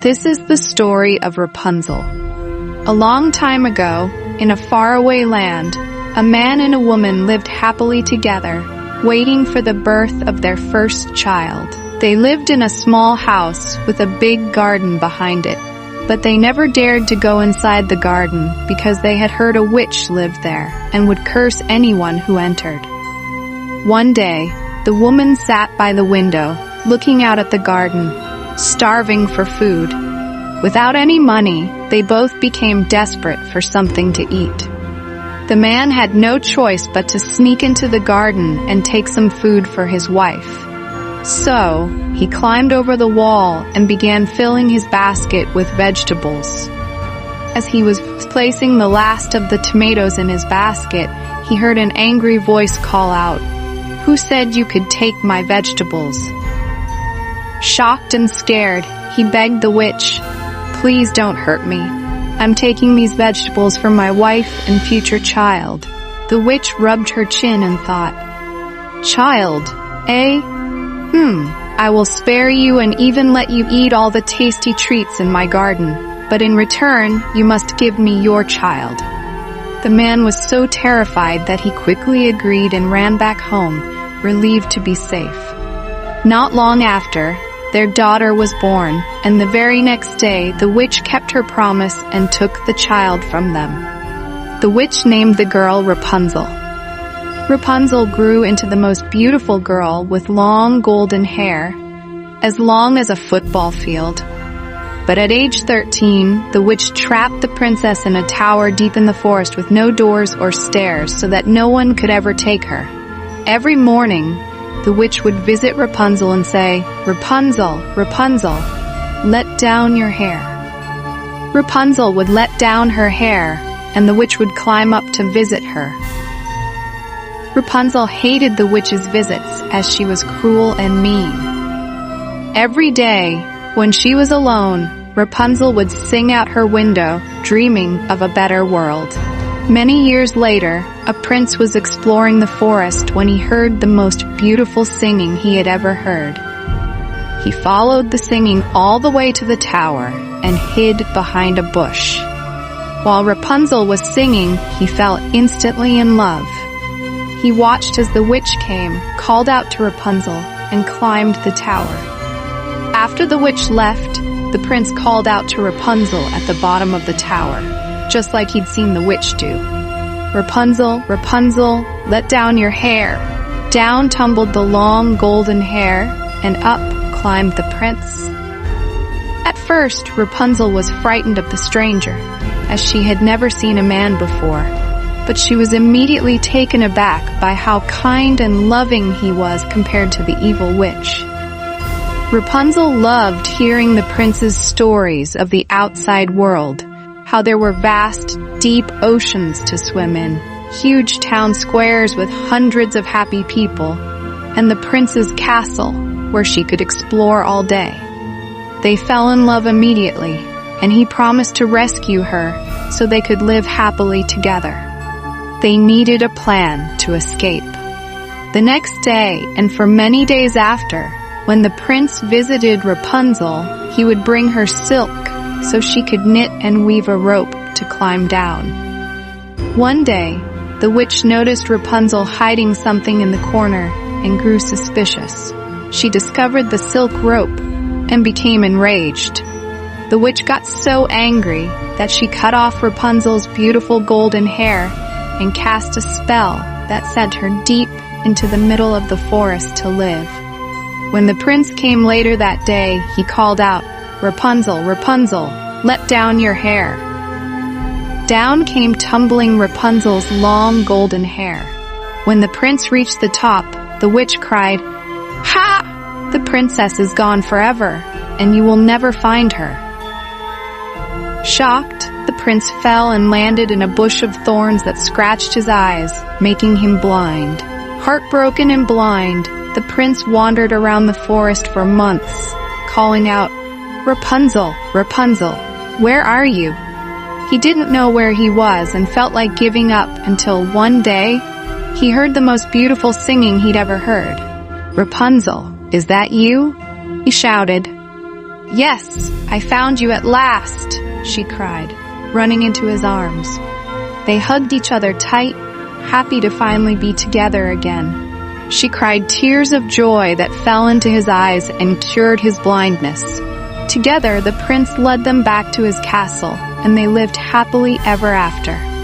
This is the story of Rapunzel. A long time ago, in a faraway land, a man and a woman lived happily together, waiting for the birth of their first child. They lived in a small house with a big garden behind it, but they never dared to go inside the garden because they had heard a witch lived there and would curse anyone who entered. One day, the woman sat by the window, looking out at the garden, starving for food. Without any money, they both became desperate for something to eat. The man had no choice but to sneak into the garden and take some food for his wife. So, he climbed over the wall and began filling his basket with vegetables. As he was placing the last of the tomatoes in his basket, he heard an angry voice call out, "Who said you could take my vegetables?" Shocked and scared, he begged the witch, "Please don't hurt me. I'm taking these vegetables for my wife and future child." The witch rubbed her chin and thought, "Child, eh? I will spare you and even let you eat all the tasty treats in my garden, but in return, you must give me your child." The man was so terrified that he quickly agreed and ran back home, relieved to be safe. Not long after, their daughter was born, and the very next day the witch kept her promise and took the child from them. The witch named the girl Rapunzel. Rapunzel grew into the most beautiful girl with long golden hair, as long as a football field. But at age 13, the witch trapped the princess in a tower deep in the forest with no doors or stairs so that no one could ever take her. Every morning, the witch would visit Rapunzel and say, "Rapunzel, Rapunzel, let down your hair." Rapunzel would let down her hair, and the witch would climb up to visit her. Rapunzel hated the witch's visits as she was cruel and mean. Every day, when she was alone, Rapunzel would sing out her window, dreaming of a better world. Many years later, a prince was exploring the forest when he heard the most beautiful singing he had ever heard. He followed the singing all the way to the tower and hid behind a bush. While Rapunzel was singing, he fell instantly in love. He watched as the witch came, called out to Rapunzel, and climbed the tower. After the witch left, the prince called out to Rapunzel at the bottom of the tower, just like he'd seen the witch do. "Rapunzel, Rapunzel, let down your hair." Down tumbled the long golden hair, and up climbed the prince. At first, Rapunzel was frightened of the stranger, as she had never seen a man before, but she was immediately taken aback by how kind and loving he was compared to the evil witch. Rapunzel loved hearing the prince's stories of the outside world, how there were vast, deep oceans to swim in, huge town squares with hundreds of happy people, and the prince's castle, where she could explore all day. They fell in love immediately, and he promised to rescue her so they could live happily together. They needed a plan to escape. The next day, and for many days after, when the prince visited Rapunzel, he would bring her silk so she could knit and weave a rope to climb down. One day, the witch noticed Rapunzel hiding something in the corner and grew suspicious. She discovered the silk rope and became enraged. The witch got so angry that she cut off Rapunzel's beautiful golden hair and cast a spell that sent her deep into the middle of the forest to live. When the prince came later that day, he called out, "Rapunzel, Rapunzel, let down your hair." Down came tumbling Rapunzel's long golden hair. When the prince reached the top, the witch cried, "Ha! The princess is gone forever, and you will never find her." Shocked, the prince fell and landed in a bush of thorns that scratched his eyes, making him blind. Heartbroken and blind, the prince wandered around the forest for months, calling out, "Rapunzel, Rapunzel, where are you?" He didn't know where he was and felt like giving up until one day, he heard the most beautiful singing he'd ever heard. "Rapunzel, is that you?" he shouted. "Yes, I found you at last," she cried, running into his arms. They hugged each other tight, happy to finally be together again. She cried tears of joy that fell into his eyes and cured his blindness. Together, the prince led them back to his castle, and they lived happily ever after.